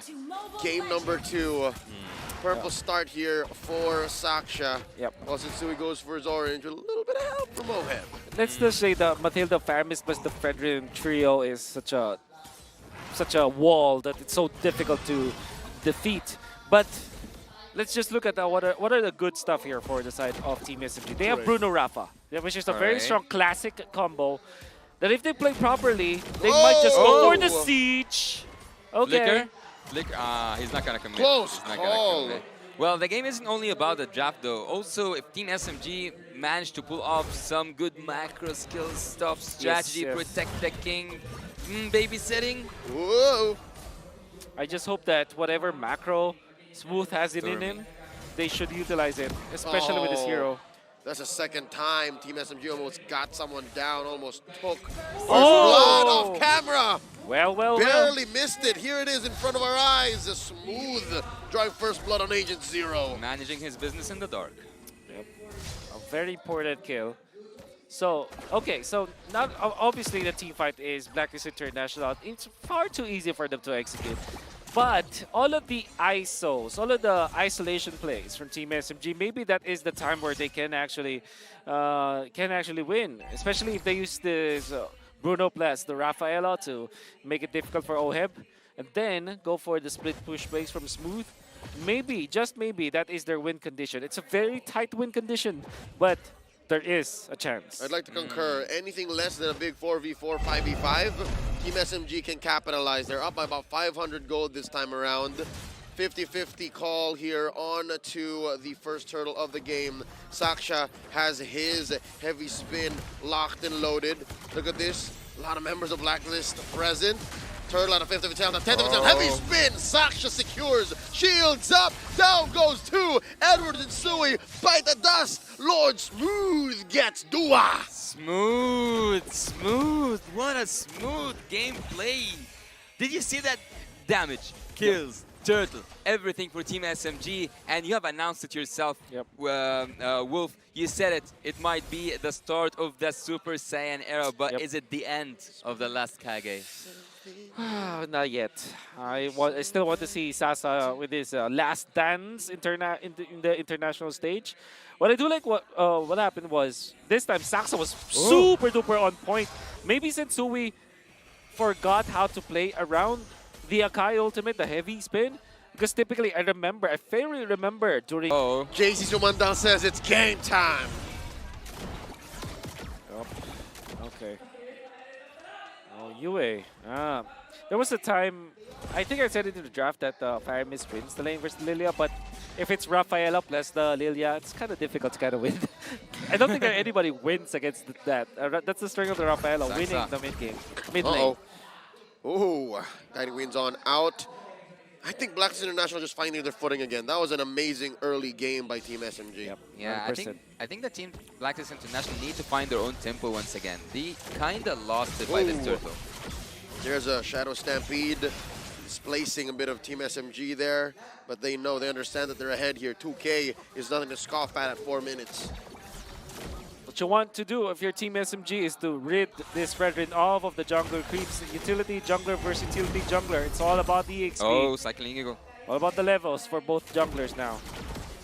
for game number 2. Purple start here for Saksha. Yep. While Sensui goes for his orange with a little bit of help from Oheb. Let's just say the Matilda Faramis plus the Fredrin trio is such a wall that it's so difficult to defeat. But let's just look at what are the good stuff here for the side of Team SMG. They have Bruno Rafa, which is a very strong classic combo. That if they play properly, they might just go for the siege. Okay. Flicker? He's not gonna commit. Close He's not call. gonna commit. Well, the game isn't only about the draft though. Also, if Team SMG managed to pull off some good macro skill stuff, strategy, protect the king, babysitting. Whoa! I just hope that whatever macro Smooth has it in him, they should utilize it, especially with this hero. That's the second time Team SMG almost got someone down, almost took first blood off camera. Well. Barely missed it. Here it is in front of our eyes. A Smooth drawing first blood on Agent Zero. Managing his business in the dark. Yep. A very important kill. So, okay, so not obviously the team fight is BLACKLIST International. It's far too easy for them to execute. But all of the ISOs, all of the isolation plays from Team SMG, maybe that is the time where they can actually win. Especially if they use this Bruno plus the Rafaela to make it difficult for Oheb, and then go for the split push plays from Smooth. Maybe, just maybe, that is their win condition. It's a very tight win condition, but there is a chance. I'd like to concur. Anything less than a big 4v4, 5v5, Team SMG can capitalize. They're up by about 500 gold this time around. 50-50 call here on to the first turtle of the game. Saksha has his heavy spin locked and loaded. Look at this. A lot of members of BLACKLIST present. Turtle at a 50%, 10%, heavy spin. Saksha secures, shields up, down goes 2. Edward and Sui bite the dust. Lord Smooth gets Dua. Smooth. What a smooth gameplay. Did you see that damage, kills, turtle, everything for Team SMG? And you have announced it yourself, Wolf. You said it. It might be the start of the Super Saiyan era, but is it the end of the last Kage? Not yet. I still want to see Sasa with his last dance in the international stage. What I do like what happened was this time Saxa was super duper on point. Maybe Sensui forgot how to play around the Akai ultimate, the heavy spin. Because typically I fairly remember during JC Sumandan says it's game time. Okay. Yue. There was a time, I think I said it in the draft that Faramis wins the lane versus Lilia, but if it's Rafaela plus the Lilia, it's kind of difficult to kind of win. I don't think anybody wins against that. That's the strength of the Rafaela, winning the mid lane. Ooh, Guiding Winds on out. I think BLACKLIST International just finding their footing again. That was an amazing early game by Team SMG. Yep. Yeah, I think the Team BLACKLIST International need to find their own tempo once again. They kind of lost it by this turtle. There's a Shadow Stampede displacing a bit of Team SMG there, but they understand that they're ahead here. 2K is nothing to scoff at 4 minutes. What you want to do if your Team SMG is to rid this Fredrin off of the jungler creeps. Utility jungler versus utility jungler. It's all about the XP. Oh, cycling Eagle. All about the levels for both junglers now.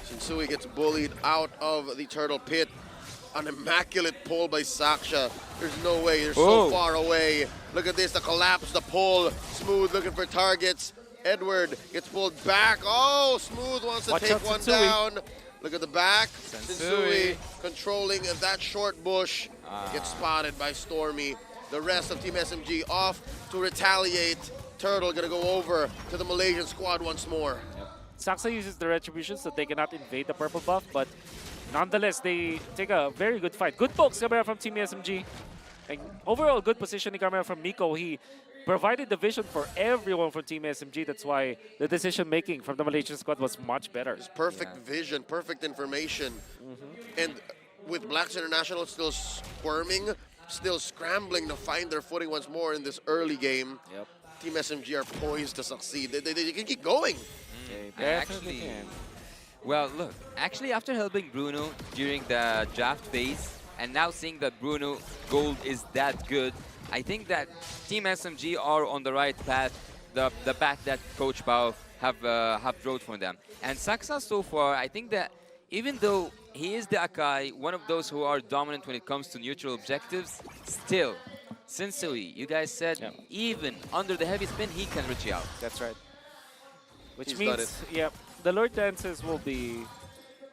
Sensui gets bullied out of the turtle pit. An immaculate pull by Saksha. There's no way, they're so far away. Look at this, the collapse, the pull. Smooth looking for targets. Edward gets pulled back. Oh, Smooth wants to take one down. Look at the back. Sensui controlling that short bush. Gets spotted by Stormy. The rest of Team SMG off to retaliate. Turtle gonna go over to the Malaysian squad once more. Saxa uses the retribution so they cannot invade the purple buff, but nonetheless, they take a very good fight. Good pokes camera from Team SMG. And overall, good positioning camera from Miko. He provided the vision for everyone from Team SMG. That's why the decision-making from the Malaysian squad was much better. It's perfect vision, perfect information. And with BLACKLIST International still squirming, still scrambling to find their footing once more in this early game, Team SMG are poised to succeed. They can keep going. They definitely can. Well, look, actually after helping Bruno during the draft phase, and now seeing that Bruno gold is that good, I think that Team SMG are on the right path the path that Coach Bao have drawn for them. And Saksa so far, I think that even though he is the Akai, one of those who are dominant when it comes to neutral objectives, still, Sensui, you guys said even under the heavy spin, he can reach you out. That's right. Which He's got means, yeah, the Lord Dances will be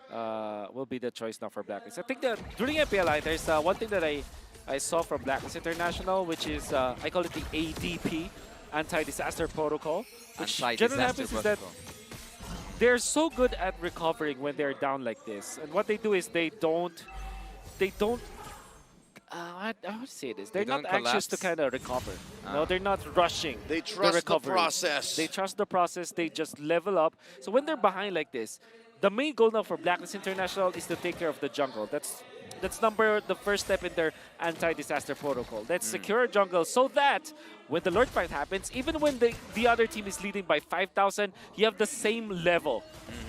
the choice now for Blacklist. I think that during MPLI, there's one thing that I saw from Blacklist International, which is I call it the ADP, Anti-Disaster Protocol. Which generally happens is that they're so good at recovering when they're down like this. And what they do is they don't how to say this? They're not anxious to kind of recover. No, they're not rushing. They trust the process. They trust the process. They just level up. So when they're behind like this, the main goal now for Blacklist International is to take care of the jungle. That's the first step in their anti-disaster protocol. Let's secure jungle so that when the Lord fight happens, even when the other team is leading by 5,000, you have the same level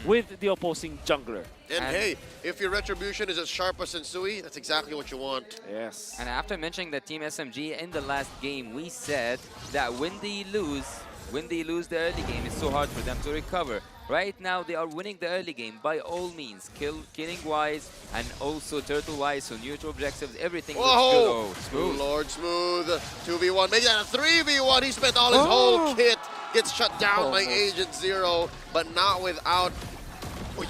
with the opposing jungler. And hey, if your retribution is as sharp as Sensui, that's exactly what you want. Yes. And after mentioning the Team SMG in the last game, we said that when they lose the early game, it's so hard for them to recover. Right now, they are winning the early game by all means, killing-wise and also turtle-wise, so neutral objectives, everything looks good. Oh, smooth. Lord Smooth, 2v1, maybe not a 3v1. He spent all his whole kit, gets shut down by Agent Zero, but not without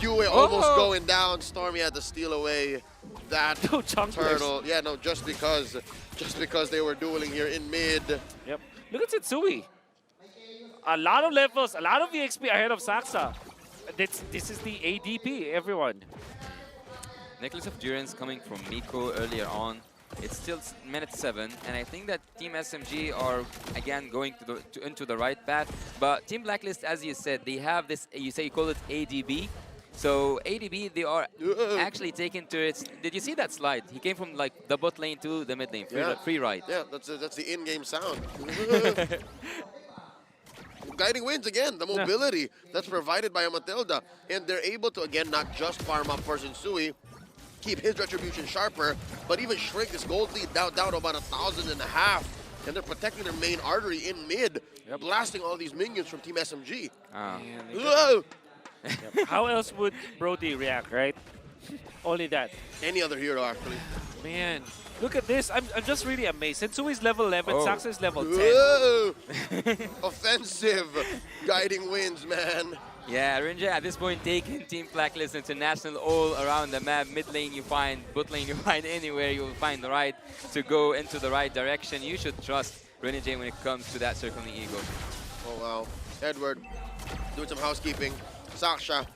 Yue almost going down. Stormy had to steal away that turtle. Yeah, no, just because they were dueling here in mid. Yep. Look at Sensui. A lot of levels, a lot of EXP ahead of Saksa. This is the ADP, everyone. Necklace of Durance coming from Miko earlier on. It's still minute 7, and I think that Team SMG are again going into the right path. But Team Blacklist, as you said, they have this. You call it ADB. So ADB, they are actually taking turrets. Did you see that slide? He came from like the bot lane to the mid lane, free ride. Yeah, that's the in-game sound. Guiding wins again, the mobility that's provided by a Matilda. And they're able to, again, not just farm up for Sensui, keep his retribution sharper, but even shrink this gold lead down to about 1,500. And they're protecting their main artery in mid, blasting all these minions from Team SMG. How else would Brody react, right? Only that. Any other hero, actually. Man, look at this. I'm just really amazed. Sensui's level 11, Saksa is level 10. Whoa. Offensive guiding wins, man. Yeah, Rinja at this point taking Team Blacklist International all around the map. Mid lane you find, bot lane you find, anywhere you will find the right to go into the right direction. You should trust Renegade when it comes to that circling eagle. Oh, wow. Edward doing some housekeeping. Sasha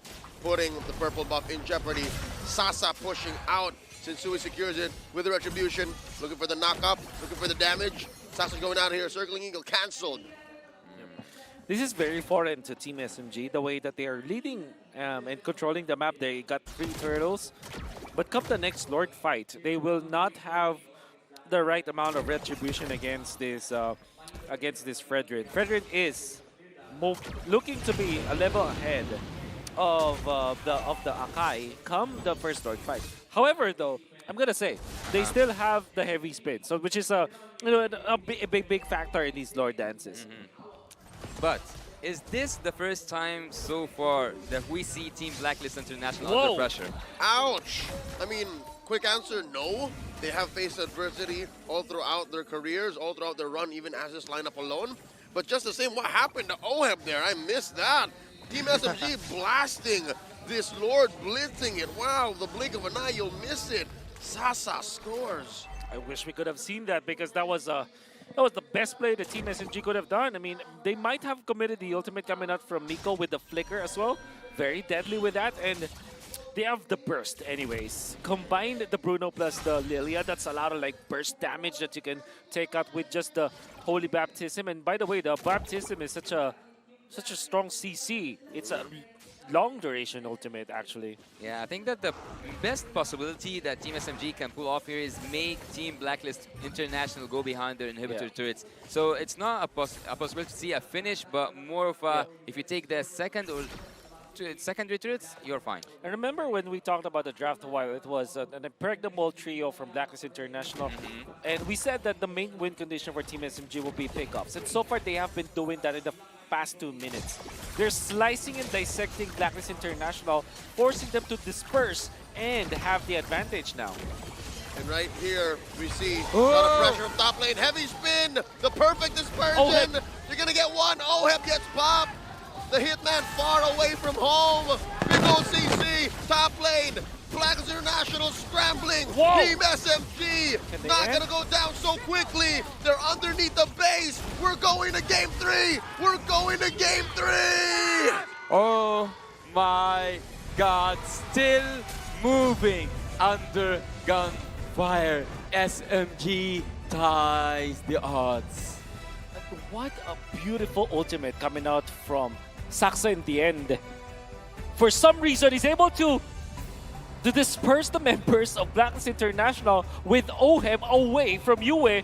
putting the purple buff in jeopardy. Sasa pushing out. Sensui secures it with the retribution. Looking for the knock-up, looking for the damage. Sasa's going out here. Circling eagle cancelled. This is very foreign to Team SMG, the way that they are leading and controlling the map. They got 3 turtles. But come the next Lord fight, they will not have the right amount of retribution against this Fredrin. Fredrin is looking to be a level ahead of the Akai come the first Lord fight. However, though, I'm gonna say they still have the heavy spin, so which is a big factor in these Lord dances. But is this the first time so far that we see Team Blacklist International under pressure? Ouch! I mean, quick answer, no. They have faced adversity all throughout their careers, all throughout their run, even as this lineup alone. But just the same, what happened to Oheb there? I missed that. Team SMG blasting this Lord, blitzing it. Wow, the blink of an eye, you'll miss it. Sasa scores. I wish we could have seen that, because that was the best play the Team SMG could have done. I mean, they might have committed the ultimate coming out from Miko with the flicker as well. Very deadly with that, and they have the burst anyways. Combined the Bruno plus the Lilia, that's a lot of like burst damage that you can take out with just the Holy Baptism. And by the way, the Baptism is such a strong CC. It's a long duration ultimate, actually. Yeah, I think that the best possibility that Team SMG can pull off here is make Team Blacklist International go behind their inhibitor turrets. So it's not a possibility to see a finish, but more of a, if you take the second or secondary turrets, you're fine. I remember when we talked about the draft a while, it was an impregnable trio from Blacklist International. And we said that the main win condition for Team SMG will be pickups. And so far, they have been doing that in the past 2 minutes. They're slicing and dissecting Blacklist International, forcing them to disperse and have the advantage now. And right here, we see a lot of pressure from top lane. Heavy spin, the perfect dispersion. Oheb. You're gonna get one. Oheb gets popped. The Hitman far away from home. Big ol' CC, top lane. Blacklist International scrambling. Whoa. Team SMG not gonna go down so quickly. They're underneath the base. We're going to game 3. We're going to game 3. Oh my God, still moving under gunfire. SMG ties the odds. What a beautiful ultimate coming out from Saksa in the end. For some reason, he's able to disperse the members of Blacklist International with Oheb away from Yue.